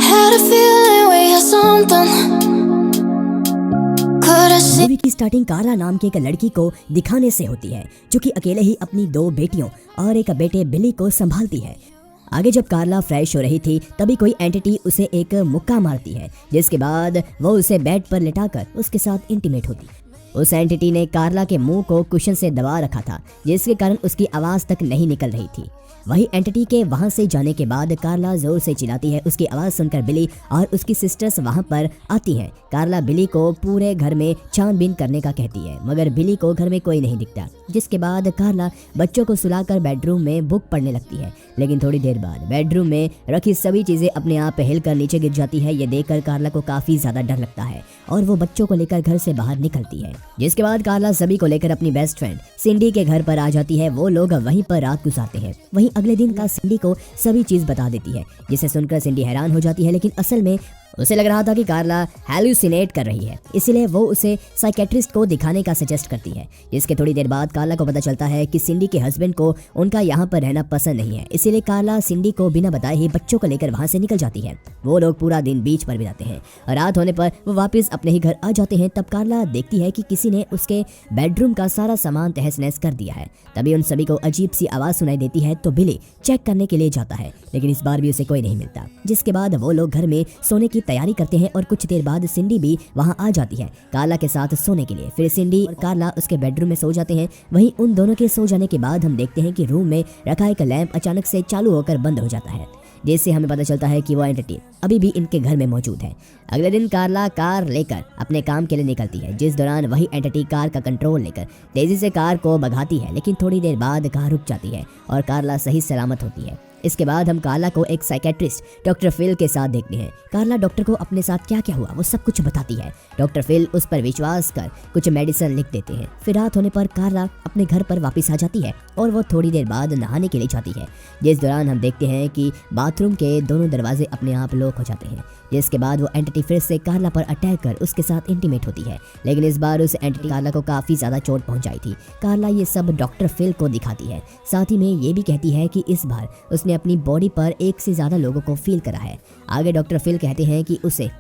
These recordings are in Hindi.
had a feeling we had something. Could I see? Movie की स्टार्टिंग कार्ला नाम की एक लड़की को दिखाने से होती है जो कि अकेले ही अपनी 2 बेटियों और एक बेटे बिली को संभालती है। आगे जब कार्ला फ्रेश हो रही थी तभी कोई एंटिटी उसे एक मुक्का मारती है, जिसके बाद वो उसे बेड पर लिटाकर उसके साथ इंटीमेट होती है। उस एंटिटी ने कार्ला के मुंह को कुशन से दबा रखा था, जिसके कारण उसकी आवाज़ तक नहीं निकल रही थी। वही एंटिटी के वहां से जाने के बाद कार्ला जोर से चिल्लाती है। उसकी आवाज़ सुनकर बिली और उसकी सिस्टर्स वहां पर आती हैं। कार्ला बिली को पूरे घर में छानबीन करने का कहती है, मगर बिली को घर में कोई नहीं दिखता। जिसके बाद कार्ला बच्चों को सुलाकर बेडरूम में बुक पढ़ने लगती है, लेकिन थोड़ी देर बाद बेडरूम में रखी सभी चीज़ें अपने आप हिलकर नीचे गिर जाती है। ये देखकर कार्ला को काफ़ी ज़्यादा डर लगता है और वो बच्चों को लेकर घर से बाहर निकलती है। जिसके बाद कार्ला सभी को लेकर अपनी बेस्ट फ्रेंड सिंडी के घर पर आ जाती है। वो लोग वहीं पर रात गुजारते हैं। वहीं अगले दिन का सिंडी को सभी चीज़ बता देती है, जिसे सुनकर सिंडी हैरान हो जाती है, लेकिन असल में उसे लग रहा था कि कार्ला हैलुसिनेट कर रही है, इसलिए वो उसे साइकेट्रिस्ट को दिखाने का सजेस्ट करती है। जिसके थोड़ी देर बाद कार्ला को पता चलता है कि सिंडी के हस्बैंड को उनका यहाँ पर रहना पसंद नहीं है, इसीलिए कार्ला सिंडी को बिना बताए ही बच्चों को लेकर वहाँ से निकल जाती है। वो लोग पूरा दिन बीच पर बिताते हैं और रात होने पर वो वापस अपने ही घर आ जाते हैं। तब कार्ला देखती है कि किसी ने उसके बेडरूम का सारा सामान तहस नहस कर दिया है। तभी उन सभी को अजीब सी आवाज़ सुनाई देती है, तो बिली चेक करने के लिए जाता है, लेकिन इस बार भी उसे कोई नहीं मिलता। जिसके बाद वो लोग घर में सोने की तैयारी करते हैं और कुछ देर बाद सिंडी भी वहां आ जाती है कार्ला के साथ सोने के लिए। फिर सिंडी और कार्ला उसके बेडरूम में सो जाते हैं। वहीं उन दोनों के सो जाने के बाद हम देखते हैं कि रूम में रखा एक लैंप अचानक से चालू होकर बंद हो जाता है, जिससे हमें पता चलता है कि वो एंटिटी अभी भी इनके घर में मौजूद है। अगले दिन कार्ला कार लेकर अपने काम के लिए निकलती है, जिस दौरान वही एंटिटी कार का कंट्रोल लेकर तेजी से कार को भगाती है, लेकिन थोड़ी देर बाद कार रुक जाती है और कार्ला सही सलामत होती है। इसके बाद हम कार्ला को एक साइकेट्रिस्ट डॉक्टर फिल के साथ देखते हैं। कार्ला डॉक्टर को अपने साथ क्या क्या हुआ वो सब कुछ बताती है। डॉक्टर फिल उस पर विश्वास कर कुछ मेडिसिन लिख देते हैं। फिर रात होने पर कार्ला अपने घर पर वापस आ जाती है और वो थोड़ी देर बाद नहाने के लिए जाती है, जिस दौरान हम देखते हैं कि बाथरूम के दोनों दरवाजे अपने आप लॉक हो जाते हैं। जिसके बाद वो एंटिटी फिर से कार्ला पर अटैक कर उसके साथ इंटीमेट होती है, लेकिन इस बार उस एंटिटी कार्ला को काफ़ी ज़्यादा चोट पहुंचाई थी। कार्ला ये सब डॉक्टर फिल को दिखाती है, साथ ही में ये भी कहती है कि इस बार उसने अपनी बॉडी पर एक से ज़्यादा लोगों को फील करा है। आगे डॉक्टर फिल कहते हैं कि उसे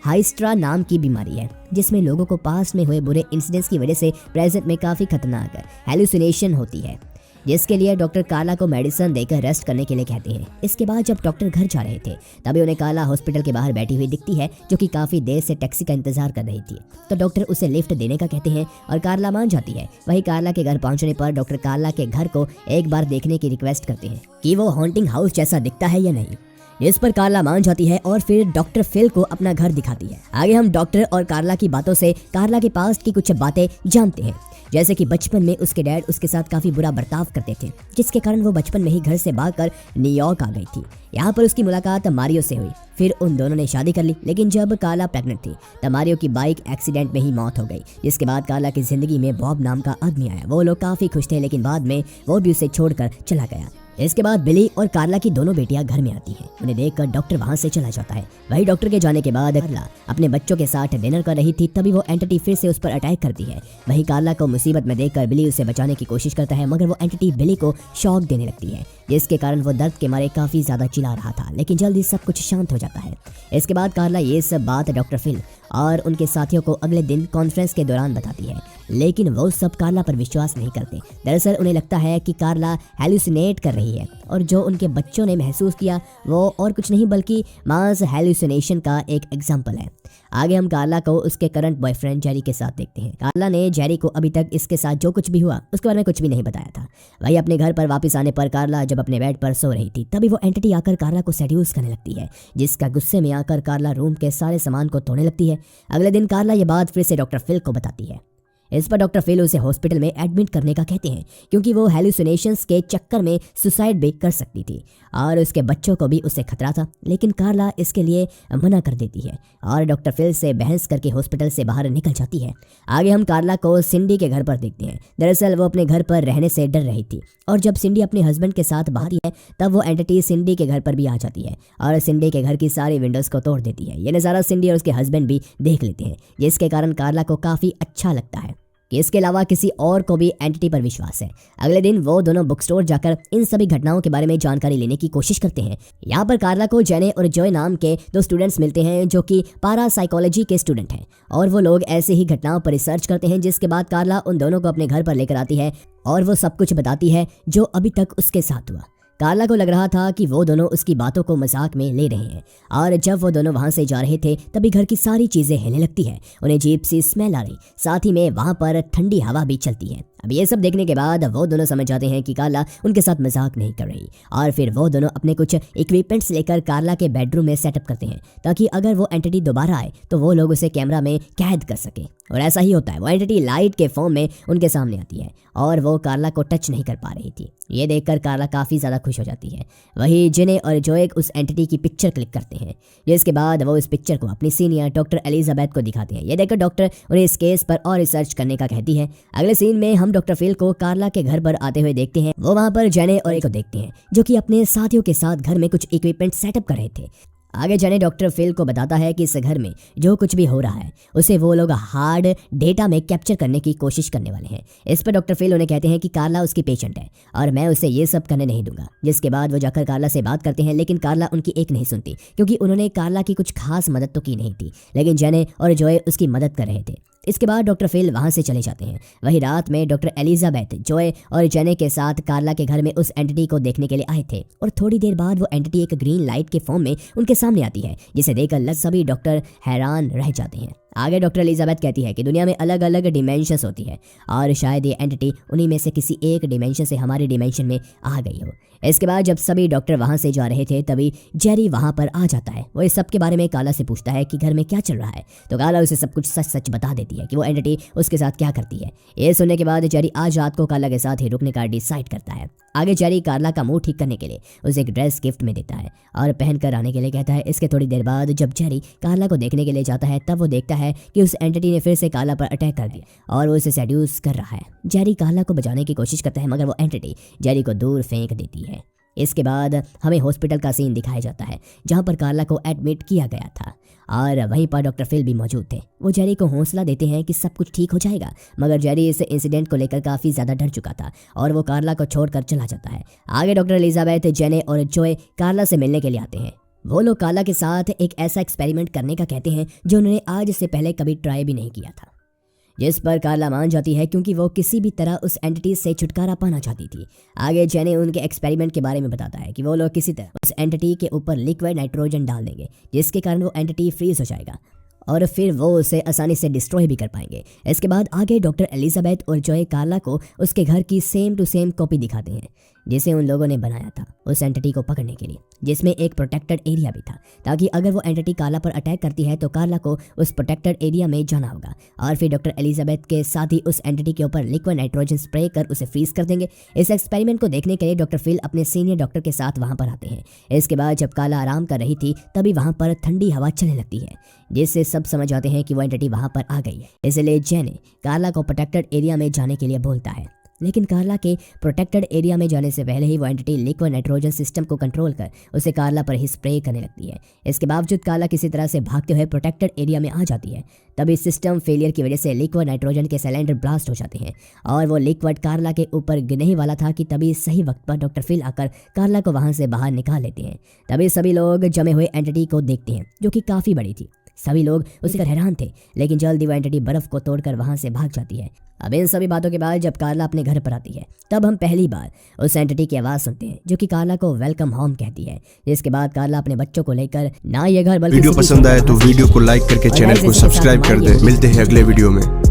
हाइस्ट्रा नाम की बीमारी है, जिसमें लोगों को पास्ट में हुए बुरे इंसिडेंट्स की वजह से प्रेजेंट में काफ़ी खतरनाक हेलुसिनेशन होती है, जिसके लिए डॉक्टर कार्ला को मेडिसिन देकर रेस्ट करने के लिए कहते हैं। इसके बाद जब डॉक्टर घर जा रहे थे तभी उन्हें कार्ला हॉस्पिटल के बाहर बैठी हुई दिखती है, जो कि काफ़ी देर से टैक्सी का इंतजार कर रही थी। तो डॉक्टर उसे लिफ्ट देने का कहते हैं और कार्ला मान जाती है। वहीं कार्ला के घर पहुंचने पर डॉक्टर कार्ला के घर को एक बार देखने की रिक्वेस्ट करते हैं कि वो हॉन्टिंग हाउस जैसा दिखता है या नहीं, जिस पर कार्ला मान जाती है और फिर डॉक्टर फिल को अपना घर दिखाती है। आगे हम डॉक्टर और कार्ला की बातों से कार्ला के पास्ट की कुछ बातें जानते हैं, जैसे कि बचपन में उसके डैड उसके साथ काफ़ी बुरा बर्ताव करते थे, जिसके कारण वो बचपन में ही घर से भागकर न्यूयॉर्क आ गई थी। यहाँ पर उसकी मुलाकात मारियो से हुई। फिर उन दोनों ने शादी कर ली, लेकिन जब कार्ला प्रेग्नेंट थी तब मारियो की बाइक एक्सीडेंट में ही मौत हो गई। जिसके बाद कार्ला की जिंदगी में बॉब नाम का आदमी आया। वो लोग काफ़ी खुश थे, लेकिन बाद में वो भी उसे छोड़कर चला गया। इसके बाद बिली और कार्ला की दोनों बेटियां घर में आती हैं। उन्हें देखकर डॉक्टर वहां से चला जाता है। वही डॉक्टर के जाने के बाद कार्ला अपने बच्चों के साथ डिनर कर रही थी, तभी वो एंटिटी फिर से उस पर अटैक करती है। वहीं कार्ला को मुसीबत में देखकर बिली उसे बचाने की कोशिश करता है, मगर वो एंटिटी बिली को शॉक देने लगती है, जिसके कारण वो दर्द के मारे काफ़ी ज़्यादा चिल्ला रहा था, लेकिन जल्दी सब कुछ शांत हो जाता है। इसके बाद कार्ला ये सब बात डॉक्टर फिल और उनके साथियों को अगले दिन कॉन्फ्रेंस के दौरान बताती है, लेकिन वो सब कार्ला पर विश्वास नहीं करते। दरअसल उन्हें लगता है कि कार्ला हेलुसिनेट कर रही है और जो उनके बच्चों ने महसूस किया वो और कुछ नहीं बल्कि मास हेलुसिनेशन का एक एग्जाम्पल है। आगे हम कार्ला को उसके करंट बॉयफ्रेंड जेरी के साथ देखते हैं। कार्ला ने जेरी को अभी तक इसके साथ जो कुछ भी हुआ उसके बारे में कुछ भी नहीं बताया था। वही अपने घर पर वापस आने पर कार्ला जब अपने बेड पर सो रही थी तभी वो एंटिटी आकर कार्ला को सेड्यूस करने लगती है, जिसका गुस्से में आकर कार्ला रूम के सारे सामान को तोड़ने लगती है। अगले दिन कार्ला ये बात फिर से डॉक्टर फिल को बताती है। इस पर डॉक्टर फिल उसे हॉस्पिटल में एडमिट करने का कहते हैं, क्योंकि वो हेलुसिनेशंस के चक्कर में सुसाइड भी कर सकती थी और उसके बच्चों को भी उससे खतरा था। लेकिन कार्ला इसके लिए मना कर देती है और डॉक्टर फिल से बहस करके हॉस्पिटल से बाहर निकल जाती है। आगे हम कार्ला को सिंडी के घर पर देखते हैं। दरअसल वो अपने घर पर रहने से डर रही थी और जब सिंडी अपने हस्बैंड के साथ बाहर है तब वो एंटिटी सिंडी के घर पर भी आ जाती है और सिंडी के घर की सारी विंडोज़ को तोड़ देती है। ये नज़ारा सिंडी और उसके हस्बैंड भी देख लेते हैं, जिसके कारण कार्ला को काफ़ी अच्छा लगता है। कि इसके अलावा किसी और को भी एंटिटी पर विश्वास है। अगले दिन वो दोनों बुक स्टोर जाकर इन सभी घटनाओं के बारे में जानकारी लेने की कोशिश करते हैं। यहाँ पर कार्ला को जेने और जॉय नाम के दो स्टूडेंट्स मिलते हैं जो कि पारासाइकोलॉजी के स्टूडेंट हैं और वो लोग ऐसे ही घटनाओं पर रिसर्च करते हैं, जिसके बाद कार्ला उन दोनों को अपने घर पर लेकर आती है और वो सब कुछ बताती है जो अभी तक उसके साथ हुआ। कार्ला को लग रहा था कि वो दोनों उसकी बातों को मजाक में ले रहे हैं और जब वो दोनों वहां से जा रहे थे तभी घर की सारी चीजें हिलने लगती है। उन्हें अजीब सी स्मेल आ रही, साथ ही में वहां पर ठंडी हवा भी चलती है। अब ये सब देखने के बाद वो दोनों समझ जाते हैं कि कार्ला उनके साथ मजाक नहीं कर रही और फिर वो दोनों अपने कुछ इक्विपमेंट्स लेकर कार्ला के बेडरूम में सेटअप करते हैं ताकि अगर वो एंटिटी दोबारा आए तो वो लोग उसे कैमरा में कैद कर सके। और ऐसा ही होता है, वो एंटिटी लाइट के फॉर्म में उनके सामने आती है और वो कार्ला को टच नहीं कर पा रही थी। ये देखकर कार्ला काफ़ी ज़्यादा खुश हो जाती है। वही जेने और जॉय उस एंटिटी की पिक्चर क्लिक करते हैं, जिसके बाद वो इस पिक्चर को अपनी सीनियर डॉक्टर एलिजाबेथ को दिखाते हैं। ये देखकर डॉक्टर उन्हें इस केस पर और रिसर्च करने का कहती है। अगले सीन में हम डॉक्टर फिल को कार्ला के घर पर आते हुए देखते हैं। वो वहाँ पर जेने और को देखते हैं जो कि अपने साथियों के साथ घर में कुछ इक्विपमेंट सेटअप कर रहे थे। आगे जेने डॉक्टर फिल को बताता है कि इस घर में जो कुछ भी हो रहा है उसे वो लोग हार्ड डेटा में कैप्चर करने की कोशिश करने वाले हैं। इस पर डॉक्टर फिल उन्हें कहते हैं कि कार्ला उसकी पेशेंट है और मैं उसे ये सब करने नहीं दूंगा। जिसके बाद वो जाकर कार्ला से बात करते हैं, लेकिन कार्ला उनकी एक नहीं सुनती क्योंकि उन्होंने कार्ला की कुछ खास मदद तो की नहीं थी, लेकिन जेने और जॉय उसकी मदद कर रहे थे। इसके बाद डॉक्टर फिल वहां से चले जाते हैं। वही रात में डॉक्टर एलिजाबेथ जॉय और जेने के साथ कार्ला के घर में उस एंटिटी को देखने के लिए आए थे और थोड़ी देर बाद वो एंटिटी एक ग्रीन लाइट के फॉर्म में उनके सामने आती है, जिसे देखकर सभी डॉक्टर हैरान रह जाते हैं। आगे डॉक्टर एलिजाबेथ कहती है कि दुनिया में अलग अलग डिमेंशंस होती है और शायद ये एंटिटी उन्हीं में से किसी एक डिमेंशन से हमारे डिमेंशन में आ गई हो। इसके बाद जब सभी डॉक्टर वहां से जा रहे थे तभी जेरी वहां पर आ जाता है। वो इस सब के बारे में कार्ला से पूछता है कि घर में क्या चल रहा है, तो कार्ला उसे सब कुछ सच सच बता देती है कि वो एंटिटी उसके साथ क्या करती है। ये सुनने के बाद जेरी आज रात को कार्ला के साथ ही रुकने का डिसाइड करता है। आगे जेरी कार्ला का मुंह ठीक करने के लिए उसे एक ड्रेस गिफ्ट में देता है और पहन कर आने के लिए कहता है। इसके थोड़ी देर बाद जब जेरी कार्ला को देखने के लिए जाता है तब वो देखता है कि उस एंटिटी ने फिर से कार्ला पर अटैक कर दिया और वो उसे सेड्यूस कर रहा है। जेरी कार्ला को बचाने की कोशिश करता है मगर वो एंटिटी जेरी को दूर फेंक देती है। इसके बाद हमें हॉस्पिटल का सीन दिखाया जाता है जहां पर कार्ला को एडमिट किया गया था और वहीं पर डॉक्टर फिल भी मौजूद थे। वो जेरी को हौसला देते हैं कि सब कुछ ठीक हो जाएगा, मगर जेरी इस इंसिडेंट को लेकर काफ़ी ज़्यादा डर चुका था और वो कार्ला को छोड़कर चला जाता है। आगे डॉक्टर एलिजाबेथ जेने और जॉय कार्ला से मिलने के लिए आते हैं। वो लोग कार्ला के साथ एक ऐसा एक्सपेरिमेंट करने का कहते हैं जो उन्होंने आज से पहले कभी ट्राई भी नहीं किया था, जिस पर कार्ला मान जाती है क्योंकि वो किसी भी तरह उस एंटिटी से छुटकारा पाना चाहती थी। आगे जेने उनके एक्सपेरिमेंट के बारे में बताता है कि वो लोग किसी तरह उस एंटिटी के ऊपर लिक्विड नाइट्रोजन डाल देंगे, जिसके कारण वो एंटिटी फ्रीज हो जाएगा और फिर वो उसे आसानी से डिस्ट्रॉय भी कर पाएंगे। इसके बाद आगे डॉक्टर एलिजाबेथ और जॉय कार्ला को उसके घर की सेम टू सेम कॉपी दिखाते हैं जिसे उन लोगों ने बनाया था उस एंटिटी को पकड़ने के लिए, जिसमें एक प्रोटेक्टेड एरिया भी था ताकि अगर वो एंटिटी कार्ला पर अटैक करती है तो कार्ला को उस प्रोटेक्टेड एरिया में जाना होगा और फिर डॉक्टर एलिजाबेथ के साथ ही उस एंटिटी के ऊपर लिक्विड नाइट्रोजन स्प्रे कर उसे फ्रीज कर देंगे। इस एक्सपेरिमेंट को देखने के लिए डॉक्टर फिल अपने सीनियर डॉक्टर के साथ वहां पर आते हैं। इसके बाद जब कार्ला आराम कर रही थी तभी वहां पर ठंडी हवा चलने लगती है, जिससे सब समझ आते हैं कि वो एंटिटी वहां पर आ गई है। इसलिए जेने कार्ला को प्रोटेक्टेड एरिया में जाने के लिए बोलता है, लेकिन कार्ला के प्रोटेक्टेड एरिया में जाने से पहले ही वो एंटिटी लिक्विड नाइट्रोजन सिस्टम को कंट्रोल कर उसे कार्ला पर ही स्प्रे करने लगती है। इसके बावजूद कार्ला किसी तरह से भागते हुए प्रोटेक्टेड एरिया में आ जाती है। तभी सिस्टम फेलियर की वजह से लिक्विड नाइट्रोजन के सिलेंडर ब्लास्ट हो जाते हैं और वो लिक्विड कार्ला के ऊपर गिरने ही वाला था कि तभी सही वक्त पर डॉक्टर फिल आकर कार्ला को वहां से बाहर निकाल लेते हैं। तभी सभी लोग जमे हुए एंटिटी को देखते हैं जो कि काफ़ी बड़ी थी। सभी लोग उसी पर हैरान थे, लेकिन जल्दी वो एंटिटी बर्फ को तोड़कर वहां से भाग जाती है। अब इन सभी बातों के बाद जब कार्ला अपने घर पर आती है तब हम पहली बार उस एंटिटी की आवाज़ सुनते हैं जो कि कार्ला को वेलकम होम कहती है। जिसके बाद कार्ला अपने बच्चों को लेकर ना ये घर बल्कि वीडियो पसंद आए तो वीडियो को लाइक करके चैनल को सब्सक्राइब कर दे। मिलते हैं अगले वीडियो में।